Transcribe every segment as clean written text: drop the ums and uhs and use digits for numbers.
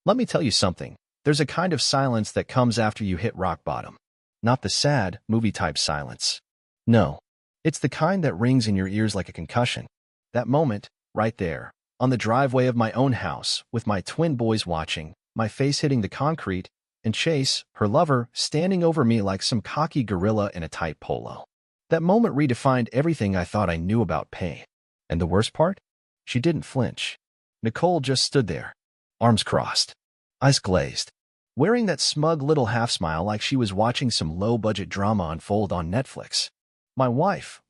Let me tell you something. There's a kind of silence that comes after you hit rock bottom. Not the sad, movie-type silence. No. It's the kind that rings in your ears like a concussion. That moment, right there, on the driveway of my own house, with my twin boys watching, my face hitting the concrete, and Chase, her lover, standing over me like some cocky gorilla in a tight polo. That moment redefined everything I thought I knew about pain. And the worst part? She didn't flinch. Nicole just stood there, arms crossed, eyes glazed, wearing that smug little half-smile like she was watching some low-budget drama unfold on Netflix. My wife,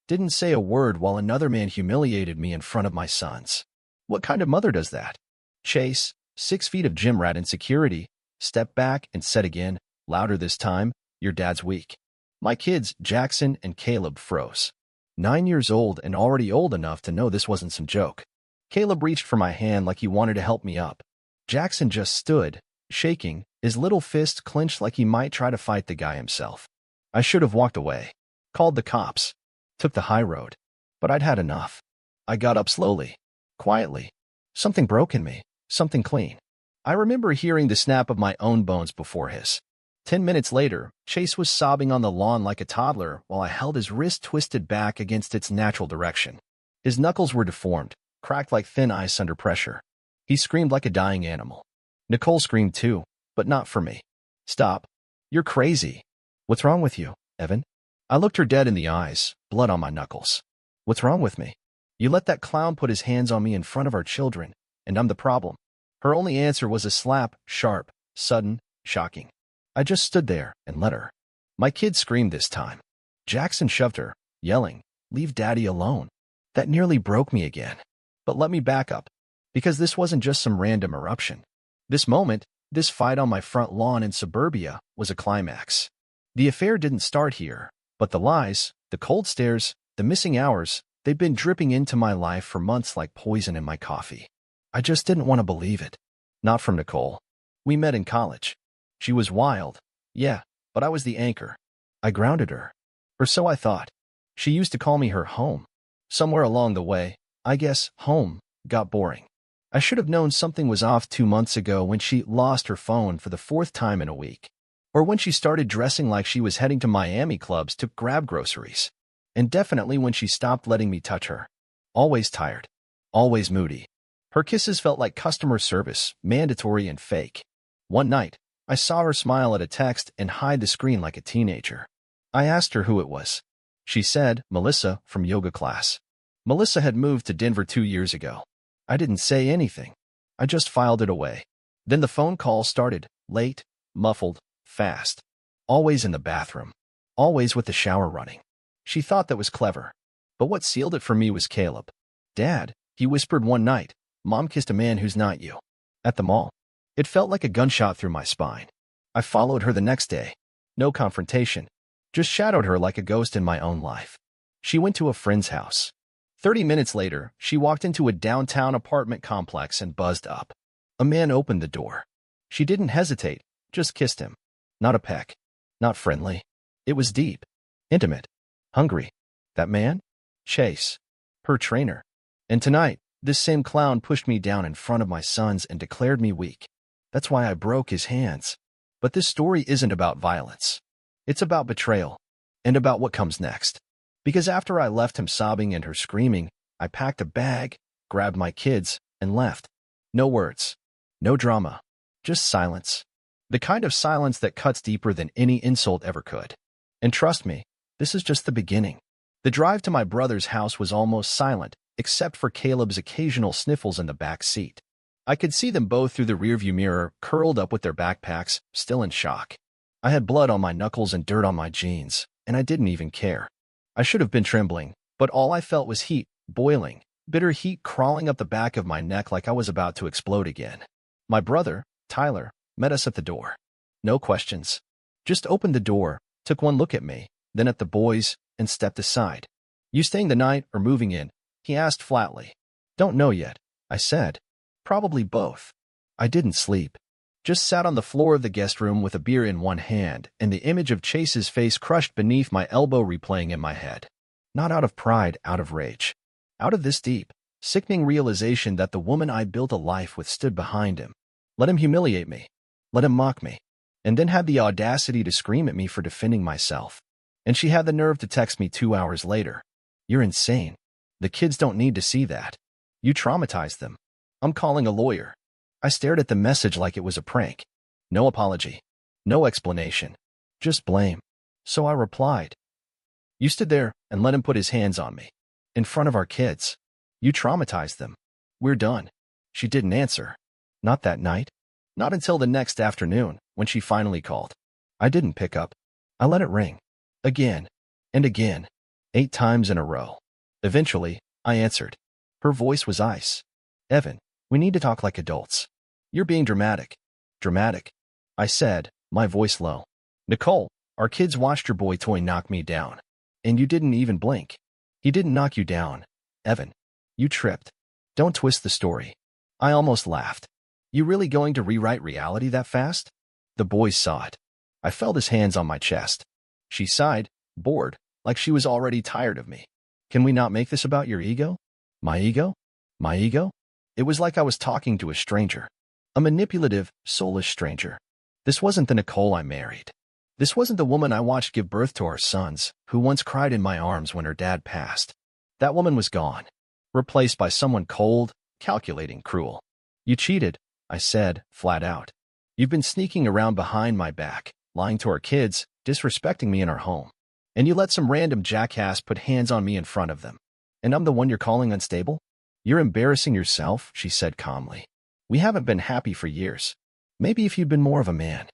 didn't say a word while another man humiliated me in front of my sons. What kind of mother does that? Chase, 6 feet of gym rat insecurity, stepped back and said again, louder this time, "Your dad's weak." My kids, Jackson and Caleb, froze. 9 years old and already old enough to know this wasn't some joke. Caleb reached for my hand like he wanted to help me up. Jackson just stood, shaking, his little fist clenched like he might try to fight the guy himself. I should have walked away, called the cops, took the high road. But I'd had enough. I got up slowly, quietly. Something broke in me, something clean. I remember hearing the snap of my own bones before his. 10 minutes later, Chase was sobbing on the lawn like a toddler while I held his wrist twisted back against its natural direction. His knuckles were deformed, cracked like thin ice under pressure. He screamed like a dying animal. Nicole screamed too, but not for me. "Stop. You're crazy. What's wrong with you, Evan?" I looked her dead in the eyes, blood on my knuckles. "What's wrong with me? You let that clown put his hands on me in front of our children, and I'm the problem." Her only answer was a slap, sharp, sudden, shocking. I just stood there and let her. My kid screamed this time. Jackson shoved her, yelling, "Leave Daddy alone." That nearly broke me again. But let me back up, because this wasn't just some random eruption. This moment, this fight on my front lawn in suburbia, was a climax. The affair didn't start here, but the lies, the cold stares, the missing hours, they'd been dripping into my life for months like poison in my coffee. I just didn't want to believe it. Not from Nicole. We met in college. She was wild, yeah, but I was the anchor. I grounded her. Or so I thought. She used to call me her home. Somewhere along the way, I guess home got boring. I should have known something was off 2 months ago when she lost her phone for the 4th time in a week. Or when she started dressing like she was heading to Miami clubs to grab groceries. And definitely when she stopped letting me touch her. Always tired. Always moody. Her kisses felt like customer service, mandatory and fake. One night, I saw her smile at a text and hide the screen like a teenager. I asked her who it was. She said, "Melissa, from yoga class." Melissa had moved to Denver 2 years ago. I didn't say anything. I just filed it away. Then the phone call started, late, muffled, fast. Always in the bathroom. Always with the shower running. She thought that was clever. But what sealed it for me was Caleb. "Dad," he whispered one night, "Mom kissed a man who's not you." At the mall. It felt like a gunshot through my spine. I followed her the next day. No confrontation. Just shadowed her like a ghost in my own life. She went to a friend's house. 30 minutes later, she walked into a downtown apartment complex and buzzed up. A man opened the door. She didn't hesitate, just kissed him. Not a peck. Not friendly. It was deep. Intimate. Hungry. That man? Chase. Her trainer. And tonight, this same clown pushed me down in front of my sons and declared me weak. That's why I broke his hands. But this story isn't about violence. It's about betrayal. And about what comes next. Because after I left him sobbing and her screaming, I packed a bag, grabbed my kids, and left. No words. No drama. Just silence. The kind of silence that cuts deeper than any insult ever could. And trust me, this is just the beginning. The drive to my brother's house was almost silent, except for Caleb's occasional sniffles in the back seat. I could see them both through the rearview mirror, curled up with their backpacks, still in shock. I had blood on my knuckles and dirt on my jeans, and I didn't even care. I should have been trembling, but all I felt was heat, boiling, bitter heat crawling up the back of my neck like I was about to explode again. My brother, Tyler, met us at the door. No questions. Just opened the door, took one look at me, then at the boys, and stepped aside. "You staying the night or moving in?" he asked flatly. "Don't know yet," I said. "Probably both." I didn't sleep. Just sat on the floor of the guest room with a beer in one hand and the image of Chase's face crushed beneath my elbow replaying in my head. Not out of pride, out of rage. Out of this deep, sickening realization that the woman I built a life with stood behind him. Let him humiliate me. Let him mock me. And then had the audacity to scream at me for defending myself. And she had the nerve to text me 2 hours later. You're insane. The kids don't need to see that. You traumatized them. I'm calling a lawyer. I stared at the message like it was a prank. No apology. No explanation. Just blame. So I replied. You stood there and let him put his hands on me. In front of our kids. You traumatized them. We're done. She didn't answer. Not that night. Not until the next afternoon, when she finally called. I didn't pick up. I let it ring. Again. And again. 8 times in a row. Eventually, I answered. Her voice was ice. Evan, we need to talk like adults. You're being dramatic. Dramatic. I said, my voice low. Nicole, our kids watched your boy toy knock me down. And you didn't even blink. He didn't knock you down. Evan. You tripped. Don't twist the story. I almost laughed. You really going to rewrite reality that fast? The boys saw it. I felt his hands on my chest. She sighed, bored, like she was already tired of me. Can we not make this about your ego? My ego? My ego? It was like I was talking to a stranger. A manipulative, soulless stranger. This wasn't the Nicole I married. This wasn't the woman I watched give birth to our sons, who once cried in my arms when her dad passed. That woman was gone. Replaced by someone cold, calculating, cruel. You cheated, I said, flat out. You've been sneaking around behind my back, lying to our kids, disrespecting me in our home. And you let some random jackass put hands on me in front of them. And I'm the one you're calling unstable? You're embarrassing yourself, she said calmly. We haven't been happy for years. Maybe if you'd been more of a man.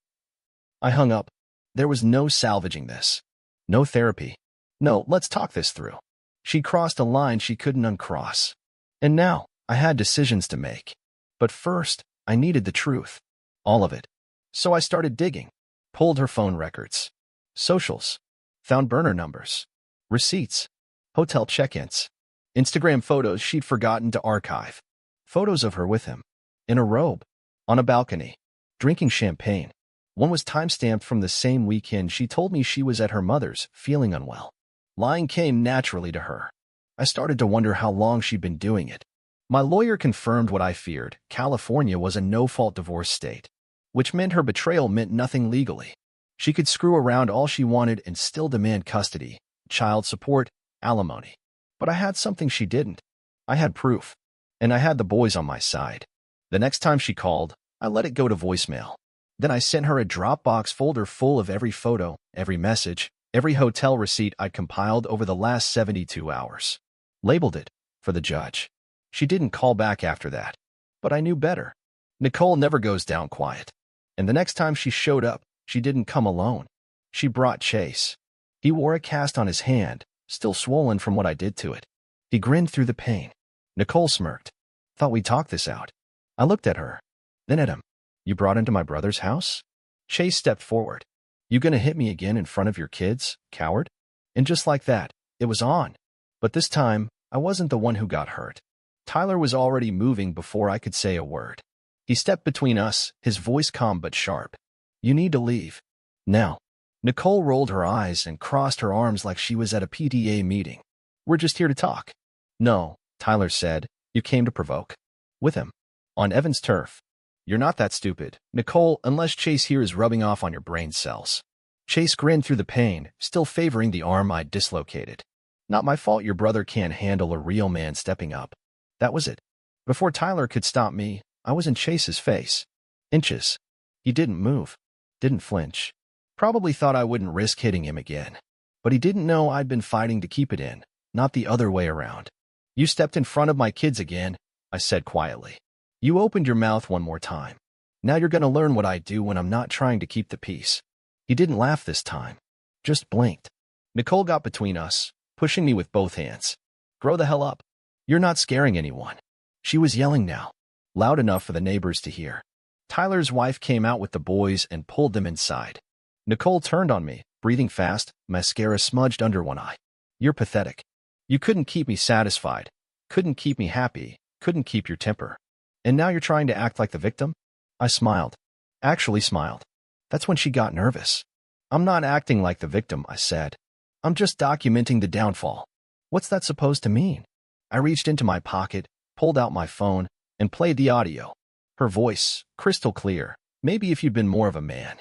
I hung up. There was no salvaging this. No therapy. No, let's talk this through. She crossed a line she couldn't uncross. And now, I had decisions to make. But first, I needed the truth. All of it. So I started digging. Pulled her phone records. Socials. Found burner numbers. Receipts. Hotel check-ins. Instagram photos she'd forgotten to archive. Photos of her with him. In a robe. On a balcony. Drinking champagne. One was time-stamped from the same weekend she told me she was at her mother's, feeling unwell. Lying came naturally to her. I started to wonder how long she'd been doing it. My lawyer confirmed what I feared. California was a no-fault divorce state, which meant her betrayal meant nothing legally. She could screw around all she wanted and still demand custody, child support, alimony. But I had something she didn't. I had proof. And I had the boys on my side. The next time she called, I let it go to voicemail. Then I sent her a Dropbox folder full of every photo, every message, every hotel receipt I'd compiled over the last 72 hours. Labeled it, for the judge. She didn't call back after that. But I knew better. Nicole never goes down quiet. And the next time she showed up, she didn't come alone. She brought Chase. He wore a cast on his hand, still swollen from what I did to it. He grinned through the pain. Nicole smirked. Thought we'd talk this out. I looked at her. Then at him. You brought into my brother's house? Chase stepped forward. You gonna hit me again in front of your kids, coward? And just like that, it was on. But this time, I wasn't the one who got hurt. Tyler was already moving before I could say a word. He stepped between us, his voice calm but sharp. You need to leave. Now. Nicole rolled her eyes and crossed her arms like she was at a PTA meeting. We're just here to talk. No, Tyler said. You came to provoke. With him. On Evan's turf. You're not that stupid, Nicole, unless Chase here is rubbing off on your brain cells. Chase grinned through the pain, still favoring the arm I'd dislocated. Not my fault your brother can't handle a real man stepping up. That was it. Before Tyler could stop me, I was in Chase's face. Inches. He didn't move. Didn't flinch. Probably thought I wouldn't risk hitting him again. But he didn't know I'd been fighting to keep it in, not the other way around. You stepped in front of my kids again, I said quietly. You opened your mouth one more time. Now you're gonna learn what I do when I'm not trying to keep the peace. He didn't laugh this time. Just blinked. Nicole got between us, pushing me with both hands. Grow the hell up. You're not scaring anyone. She was yelling now. Loud enough for the neighbors to hear. Tyler's wife came out with the boys and pulled them inside. Nicole turned on me, breathing fast, mascara smudged under one eye. You're pathetic. You couldn't keep me satisfied. Couldn't keep me happy. Couldn't keep your temper. And now you're trying to act like the victim? I smiled. Actually smiled. That's when she got nervous. I'm not acting like the victim, I said. I'm just documenting the downfall. What's that supposed to mean? I reached into my pocket, pulled out my phone, and played the audio. Her voice, crystal clear. Maybe if you'd been more of a man.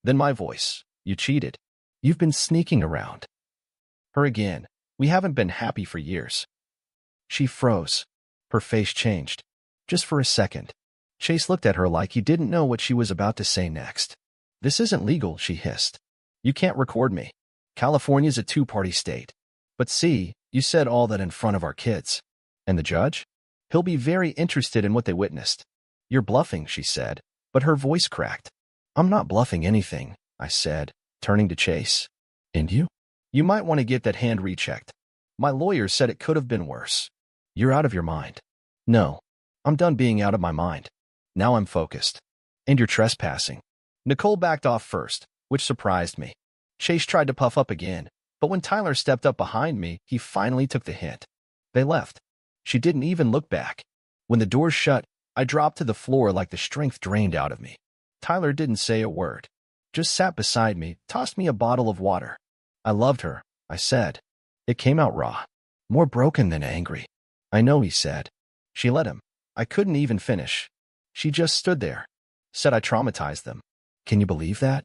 Then my voice. You cheated. You've been sneaking around. Her again. We haven't been happy for years. She froze. Her face changed. Just for a second. Chase looked at her like he didn't know what she was about to say next. This isn't legal, she hissed. You can't record me. California's a two-party state. But see, you said all that in front of our kids. And the judge? He'll be very interested in what they witnessed. You're bluffing, she said, but her voice cracked. I'm not bluffing anything, I said, turning to Chase. And you? You might want to get that hand rechecked. My lawyer said it could have been worse. You're out of your mind. No, I'm done being out of my mind. Now I'm focused. And you're trespassing. Nicole backed off first, which surprised me. Chase tried to puff up again, but when Tyler stepped up behind me, he finally took the hint. They left. She didn't even look back. When the doors shut, I dropped to the floor like the strength drained out of me. Tyler didn't say a word. Just sat beside me, tossed me a bottle of water. I loved her, I said. It came out raw. More broken than angry. I know, he said. She let him. I couldn't even finish. She just stood there. Said I traumatized them. Can you believe that?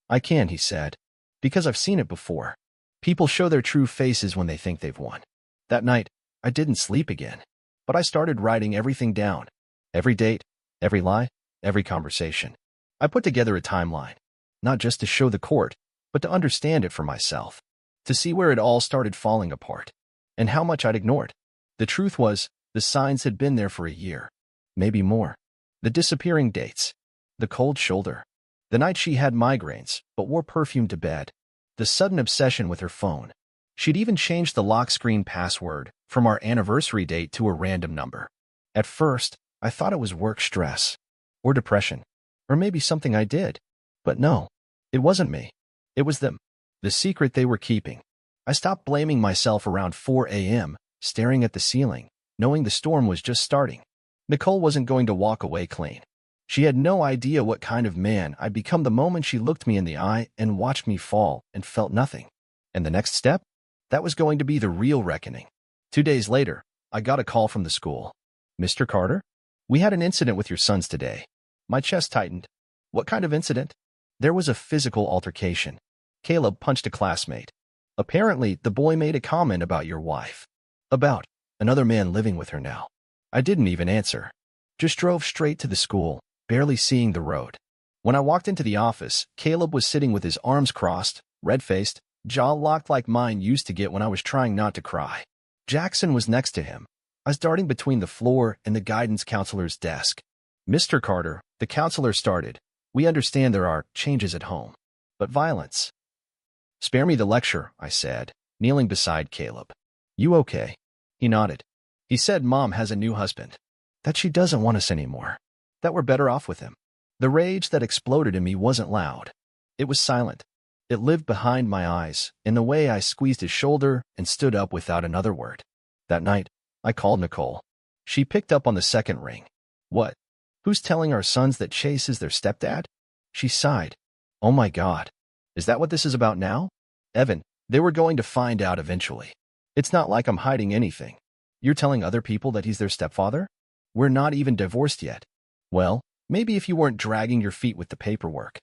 I can, he said. Because I've seen it before. People show their true faces when they think they've won. That night, I didn't sleep again. But I started writing everything down. Every date, every lie, every conversation. I put together a timeline. Not just to show the court, but to understand it for myself. To see where it all started falling apart. And how much I'd ignored. The truth was, the signs had been there for a year. Maybe more. The disappearing dates. The cold shoulder. The night she had migraines, but wore perfume to bed. The sudden obsession with her phone. She'd even changed the lock screen password from our anniversary date to a random number. At first, I thought it was work stress. Or depression. Or maybe something I did. But no, it wasn't me. It was them. The secret they were keeping. I stopped blaming myself around 4 a.m., staring at the ceiling, knowing the storm was just starting. Nicole wasn't going to walk away clean. She had no idea what kind of man I'd become the moment she looked me in the eye and watched me fall and felt nothing. And the next step? That was going to be the real reckoning. 2 days later, I got a call from the school. Mr. Carter? We had an incident with your sons today. My chest tightened. What kind of incident? There was a physical altercation. Caleb punched a classmate. Apparently, the boy made a comment about your wife. About another man living with her now. I didn't even answer. Just drove straight to the school, barely seeing the road. When I walked into the office, Caleb was sitting with his arms crossed, red-faced, jaw locked like mine used to get when I was trying not to cry. Jackson was next to him. I was darting between the floor and the guidance counselor's desk. Mr. Carter, the counselor started. We understand there are changes at home. But violence. Spare me the lecture, I said, kneeling beside Caleb. You okay? He nodded. He said Mom has a new husband. That she doesn't want us anymore. That we're better off with him. The rage that exploded in me wasn't loud. It was silent. It lived behind my eyes, in the way I squeezed his shoulder and stood up without another word. That night, I called Nicole. She picked up on the second ring. What? Who's telling our sons that Chase is their stepdad? She sighed. Oh my God. Is that what this is about now? Evan, they were going to find out eventually. It's not like I'm hiding anything. You're telling other people that he's their stepfather? We're not even divorced yet. Well, maybe if you weren't dragging your feet with the paperwork.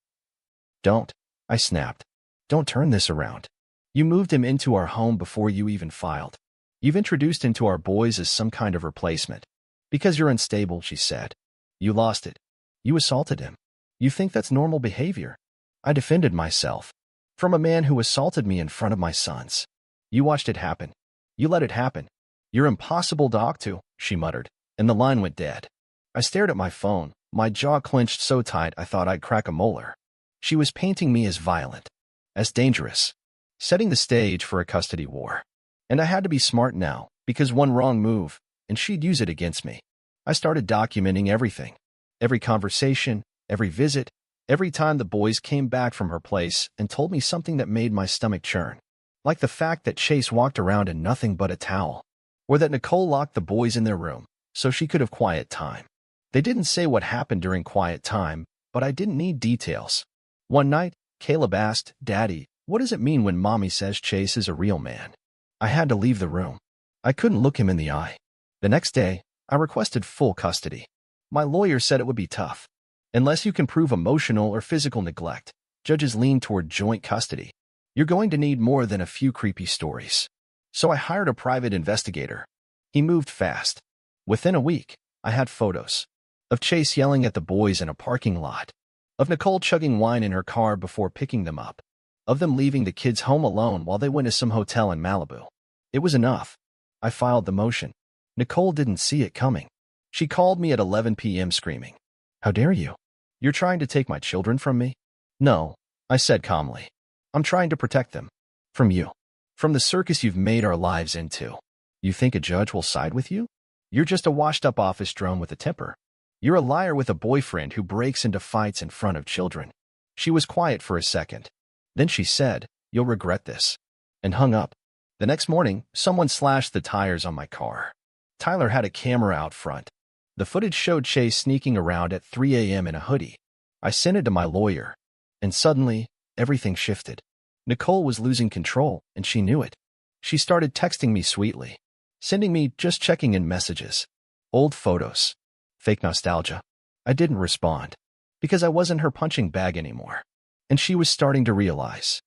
Don't, I snapped. Don't turn this around. You moved him into our home before you even filed. You've introduced him to our boys as some kind of replacement. Because you're unstable, she said. You lost it. You assaulted him. You think that's normal behavior? I defended myself. From a man who assaulted me in front of my sons. You watched it happen. You let it happen. You're impossible to talk to, she muttered, and the line went dead. I stared at my phone, my jaw clenched so tight I thought I'd crack a molar. She was painting me as violent, as dangerous, setting the stage for a custody war. And I had to be smart now, because one wrong move, and she'd use it against me. I started documenting everything. Every conversation, every visit, every time the boys came back from her place and told me something that made my stomach churn. Like the fact that Chase walked around in nothing but a towel. Or that Nicole locked the boys in their room, so she could have quiet time. They didn't say what happened during quiet time, but I didn't need details. One night, Caleb asked, Daddy, what does it mean when Mommy says Chase is a real man? I had to leave the room. I couldn't look him in the eye. The next day, I requested full custody. My lawyer said it would be tough. Unless you can prove emotional or physical neglect, judges lean toward joint custody. You're going to need more than a few creepy stories. So I hired a private investigator. He moved fast. Within a week, I had photos of Chase yelling at the boys in a parking lot, of Nicole chugging wine in her car before picking them up, of them leaving the kids home alone while they went to some hotel in Malibu. It was enough. I filed the motion. Nicole didn't see it coming. She called me at 11 p.m. screaming, "How dare you? You're trying to take my children from me?" "No," I said calmly. "I'm trying to protect them. From you. From the circus you've made our lives into. You think a judge will side with you? You're just a washed-up office drone with a temper. You're a liar with a boyfriend who breaks into fights in front of children." She was quiet for a second. Then she said, "You'll regret this," and hung up. The next morning, someone slashed the tires on my car. Tyler had a camera out front. The footage showed Chase sneaking around at 3 a.m. in a hoodie. I sent it to my lawyer, and suddenly, everything shifted. Nicole was losing control, and she knew it. She started texting me sweetly, sending me just checking in messages, old photos, fake nostalgia. I didn't respond, because I wasn't her punching bag anymore, and she was starting to realize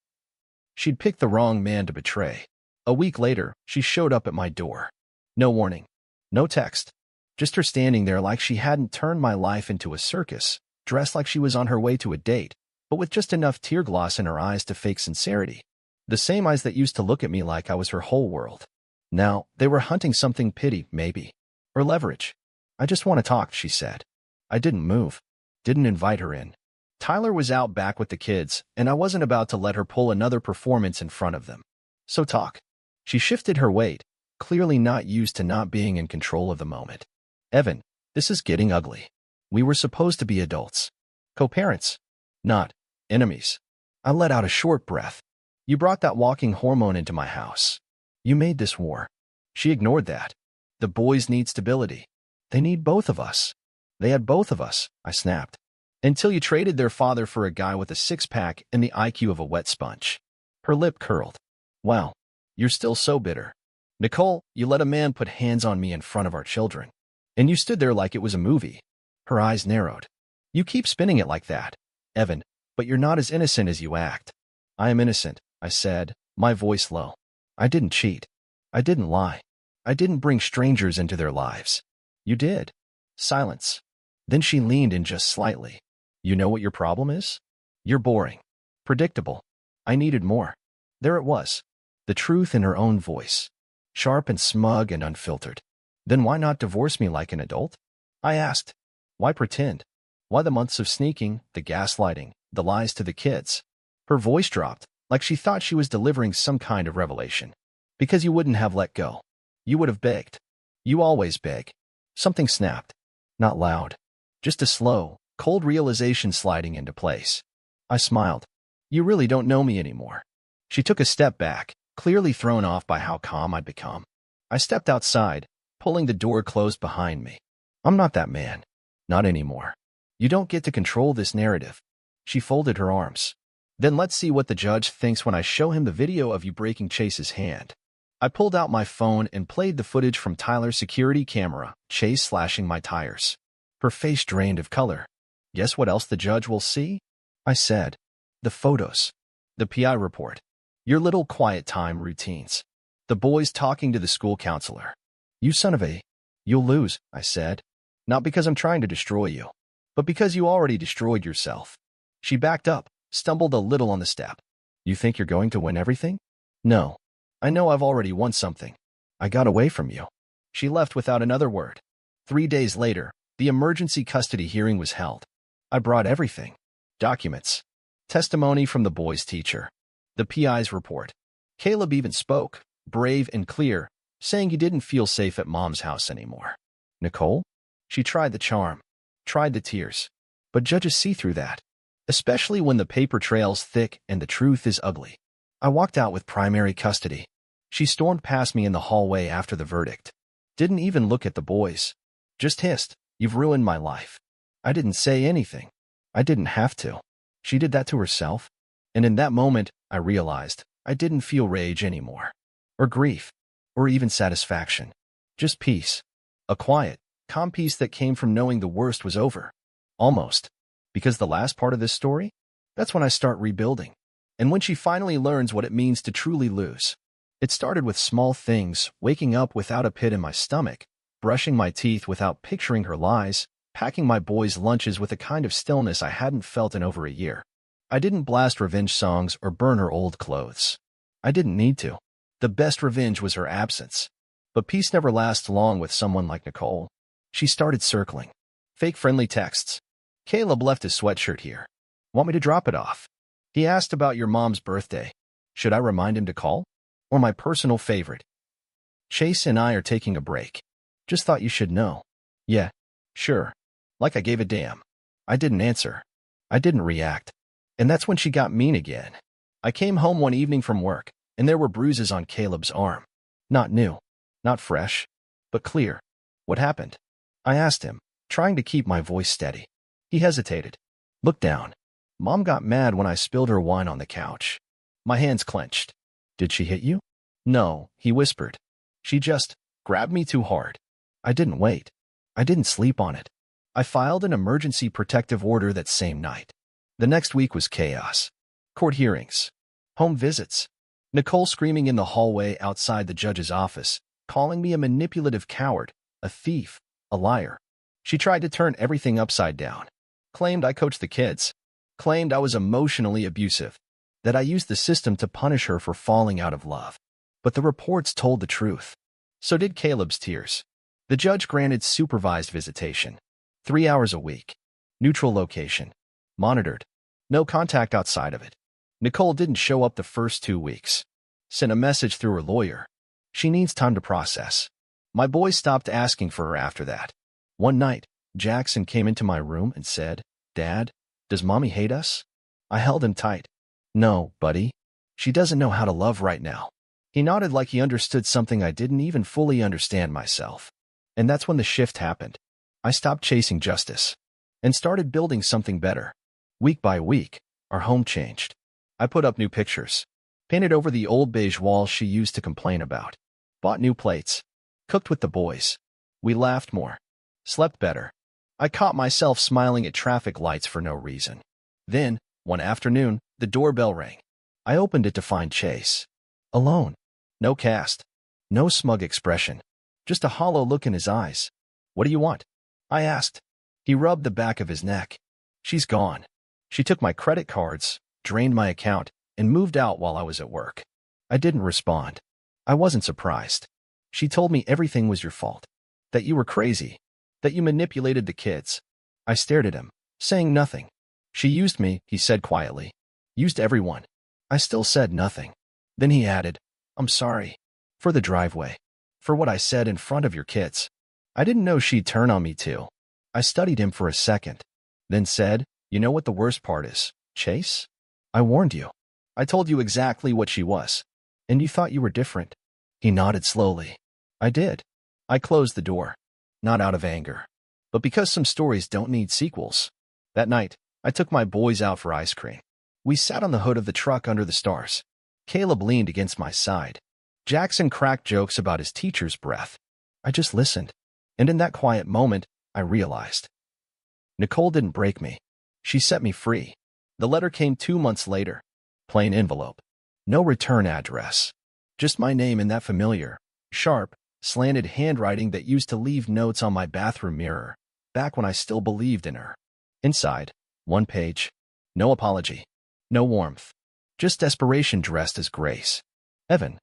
she'd picked the wrong man to betray. A week later, she showed up at my door. No warning, no text, just her standing there like she hadn't turned my life into a circus, dressed like she was on her way to a date, but with just enough tear gloss in her eyes to fake sincerity. The same eyes that used to look at me like I was her whole world. Now, they were hunting something, pity, maybe, or leverage. "I just want to talk," she said. I didn't move, didn't invite her in. Tyler was out back with the kids, and I wasn't about to let her pull another performance in front of them. "So talk." She shifted her weight, clearly not used to not being in control of the moment. "Evan, this is getting ugly. We were supposed to be adults. Co-parents. Not enemies." I let out a short breath. "You brought that walking hormone into my house. You made this war." She ignored that. "The boys need stability. They need both of us." "They had both of us," I snapped. "Until you traded their father for a guy with a six-pack and the IQ of a wet sponge." Her lip curled. "Wow, you're still so bitter. Nicole, you let a man put hands on me in front of our children. And you stood there like it was a movie." Her eyes narrowed. "You keep spinning it like that, Evan, but you're not as innocent as you act." "I am innocent," I said, my voice low. "I didn't cheat. I didn't lie. I didn't bring strangers into their lives." "You did." Silence. Then she leaned in just slightly. "You know what your problem is? You're boring. Predictable." I needed more. There it was. The truth in her own voice. Sharp and smug and unfiltered. "Then why not divorce me like an adult?" I asked. "Why pretend? Why the months of sneaking, the gaslighting, the lies to the kids?" Her voice dropped, like she thought she was delivering some kind of revelation. "Because you wouldn't have let go. You would have begged. You always beg." Something snapped. Not loud. Just a slow, cold realization sliding into place. I smiled. "You really don't know me anymore." She took a step back, clearly thrown off by how calm I'd become. I stepped outside, pulling the door closed behind me. "I'm not that man. Not anymore. You don't get to control this narrative." She folded her arms. "Then let's see what the judge thinks when I show him the video of you breaking Chase's hand." I pulled out my phone and played the footage from Tyler's security camera, Chase slashing my tires. Her face drained of color. "Guess what else the judge will see?" I said. "The photos. The PI report. Your little quiet time routines. The boys talking to the school counselor." "You son of a..." "You'll lose," I said. "Not because I'm trying to destroy you, but because you already destroyed yourself." She backed up, stumbled a little on the step. "You think you're going to win everything?" "No. I know I've already won something. I got away from you." She left without another word. 3 days later, the emergency custody hearing was held. I brought everything. Documents. Testimony from the boy's teacher. The PI's report. Caleb even spoke, brave and clear, saying he didn't feel safe at Mom's house anymore. Nicole? She tried the charm, tried the tears. But judges see through that, especially when the paper trail's thick and the truth is ugly. I walked out with primary custody. She stormed past me in the hallway after the verdict. Didn't even look at the boys. Just hissed, "You've ruined my life." I didn't say anything. I didn't have to. She did that to herself. And in that moment, I realized I didn't feel rage anymore. Or grief. Or even satisfaction. Just peace. A quiet, Calm peace that came from knowing the worst was over. Almost. Because the last part of this story? That's when I start rebuilding. And when she finally learns what it means to truly lose. It started with small things, waking up without a pit in my stomach, brushing my teeth without picturing her lies, packing my boys' lunches with a kind of stillness I hadn't felt in over a year. I didn't blast revenge songs or burn her old clothes. I didn't need to. The best revenge was her absence. But peace never lasts long with someone like Nicole. She started circling. Fake friendly texts. Caleb left his sweatshirt here. Want me to drop it off? He asked about your mom's birthday. Should I remind him to call? Or my personal favorite? Chase and I are taking a break. Just thought you should know. Yeah, sure. Like I gave a damn. I didn't answer. I didn't react. And that's when she got mean again. I came home one evening from work, and there were bruises on Caleb's arm. Not new. Not fresh. But clear. What happened? I asked him, trying to keep my voice steady. He hesitated. Looked down. Mom got mad when I spilled her wine on the couch. My hands clenched. Did she hit you? No, he whispered. She just grabbed me too hard. I didn't wait. I didn't sleep on it. I filed an emergency protective order that same night. The next week was chaos. Court hearings. Home visits. Nicole screaming in the hallway outside the judge's office, calling me a manipulative coward, a thief, a liar. She tried to turn everything upside down. Claimed I coached the kids. Claimed I was emotionally abusive. That I used the system to punish her for falling out of love. But the reports told the truth. So did Caleb's tears. The judge granted supervised visitation. 3 hours a week. Neutral location. Monitored. No contact outside of it. Nicole didn't show up the first 2 weeks. Sent a message through her lawyer. She needs time to process. My boys stopped asking for her after that. One night, Jackson came into my room and said, Dad, does Mommy hate us? I held him tight. No, buddy. She doesn't know how to love right now. He nodded like he understood something I didn't even fully understand myself. And that's when the shift happened. I stopped chasing justice and started building something better. Week by week, our home changed. I put up new pictures, painted over the old beige walls she used to complain about, bought new plates, cooked with the boys. We laughed more, slept better. I caught myself smiling at traffic lights for no reason. Then, one afternoon, the doorbell rang. I opened it to find Chase. Alone. No cast. No smug expression. Just a hollow look in his eyes. What do you want? I asked. He rubbed the back of his neck. She's gone. She took my credit cards, drained my account, and moved out while I was at work. I didn't respond. I wasn't surprised. She told me everything was your fault. That you were crazy. That you manipulated the kids. I stared at him, saying nothing. She used me, he said quietly. Used everyone. I still said nothing. Then he added, I'm sorry. For the driveway. For what I said in front of your kids. I didn't know she'd turn on me too. I studied him for a second. Then said, you know what the worst part is, Chase? I warned you. I told you exactly what she was. And you thought you were different. He nodded slowly. I did. I closed the door. Not out of anger. But because some stories don't need sequels. That night, I took my boys out for ice cream. We sat on the hood of the truck under the stars. Caleb leaned against my side. Jackson cracked jokes about his teacher's breath. I just listened. And in that quiet moment, I realized. Nicole didn't break me. She set me free. The letter came 2 months later. Plain envelope. No return address. Just my name in that familiar, sharp, slanted handwriting that used to leave notes on my bathroom mirror, back when I still believed in her. Inside, 1 page. No apology. No warmth. Just desperation dressed as grace. Evan.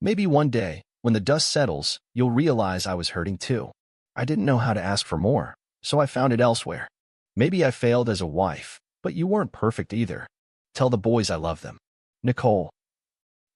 Maybe one day, when the dust settles, you'll realize I was hurting too. I didn't know how to ask for more, so I found it elsewhere. Maybe I failed as a wife, but you weren't perfect either. Tell the boys I love them. Nicole.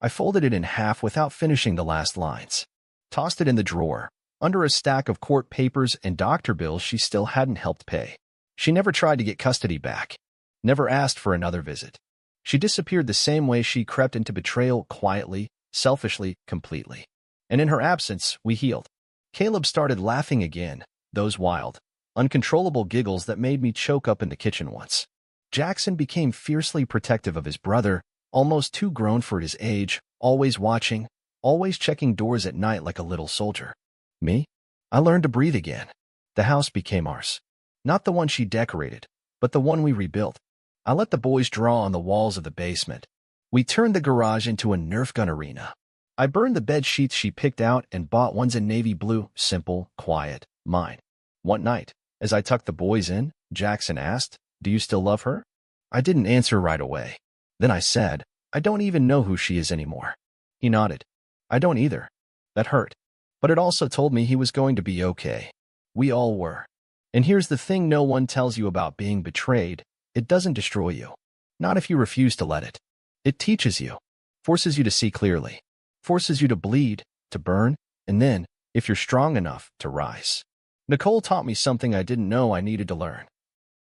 I folded it in half without finishing the last lines. Tossed it in the drawer, under a stack of court papers and doctor bills she still hadn't helped pay. She never tried to get custody back. Never asked for another visit. She disappeared the same way she crept into betrayal, quietly, selfishly, completely. And in her absence, we healed. Caleb started laughing again, those wild, uncontrollable giggles that made me choke up in the kitchen once. Jackson became fiercely protective of his brother, almost too grown for his age, always watching, always checking doors at night like a little soldier. Me? I learned to breathe again. The house became ours. Not the one she decorated, but the one we rebuilt. I let the boys draw on the walls of the basement. We turned the garage into a Nerf gun arena. I burned the bed sheets she picked out and bought ones in navy blue, simple, quiet, mine. One night, as I tucked the boys in, Jackson asked, "Do you still love her?" I didn't answer right away. Then I said, "I don't even know who she is anymore." He nodded. "I don't either." That hurt. But it also told me he was going to be okay. We all were. And here's the thing no one tells you about being betrayed. It doesn't destroy you. Not if you refuse to let it. It teaches you. Forces you to see clearly. Forces you to bleed, to burn, and then, if you're strong enough, to rise. Nicole taught me something I didn't know I needed to learn.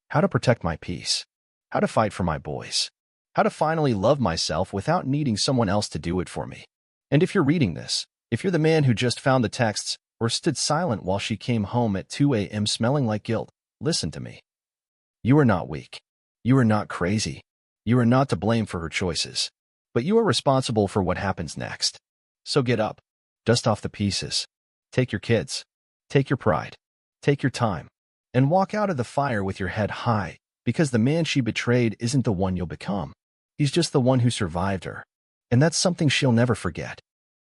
How to protect my peace. How to fight for my boys. How to finally love myself without needing someone else to do it for me. And if you're reading this, if you're the man who just found the texts or stood silent while she came home at 2 a.m. smelling like guilt, listen to me. You are not weak. You are not crazy. You are not to blame for her choices. But you are responsible for what happens next. So get up. Dust off the pieces. Take your kids. Take your pride. Take your time. And walk out of the fire with your head high, because the man she betrayed isn't the one you'll become. He's just the one who survived her. And that's something she'll never forget.